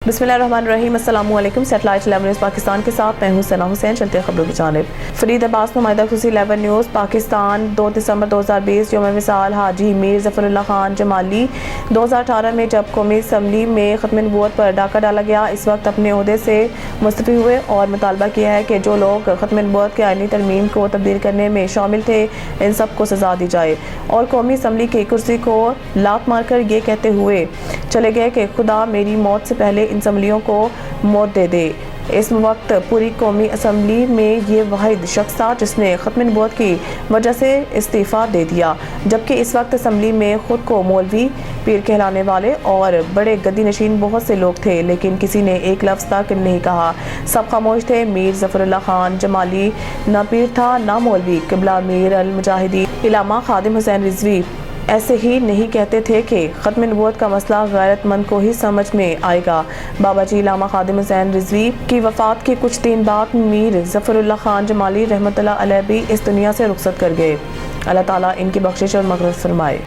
बिस्मिल्लाहिर्रहमानिर्रहीम। अस्सलामु अलैकुम। सैटेलाइट 11 न्यूज़ पाकिस्तान के साथ मैं हूं सना हुसैन। चलते हैं खबरों की जानिब। फरीद अब्बास नुमाइंदा खुसी 11 न्यूज़ पाकिस्तान 2 दिसंबर 2020 यौम विसाल हाजी मीर ज़फ़रुल्लाह खान जमाली 2018 में जब कौमी असम्बली में ख़त्म नबूवत पर डाका डाला गया, इस वक्त अपने ओहदे से मुस्तफ़ी हुए और मुतालबा किया है कि जो लोग ख़त्म नबूवत के आईनी तरमीम को तब्दील करने में शामिल थे, इन सब को सज़ा दी जाए। और कौमी असम्बली की कुर्सी को लात मारकर ये कहते हुए चले गए कि खुदा मेरी मौत से पहले इन असम्बलियों को मौत दे दे। इस वक्त पूरी कौमी असम्बली में ये वाहिद शख्स था जिसने ख़त्म नबूवत की वजह से इस्तीफ़ा दे दिया, जबकि इस वक्त असम्बली में ख़ुद को मौलवी पीर कहलाने वाले और बड़े गद्दी नशीन बहुत से लोग थे, लेकिन किसी ने एक लफ्ज़ तक नहीं कहा। सब खामोश थे। मीर ज़फ़रुल्लाह खान जमाली ना पीर था ना मौलवी। क़िबला मीर अल मुजाहिदीन इलामा ख़ादिम हुसैन रिज़वी ऐसे ही नहीं कहते थे कि ख़त्म नबूवत का मसला गैरतमंद को ही समझ में आएगा। बाबा जी इलामा ख़ादिम हुसैन रिज़वी की वफ़ात के कुछ दिन बाद मीर ज़फ़रुल्लाह खान जमाली रहमतुल्लाह अलैह भी इस दुनिया से रुखसत कर गए। अल्लाह ताला इनकी बख्शिश और मग़फ़िरत फरमाए।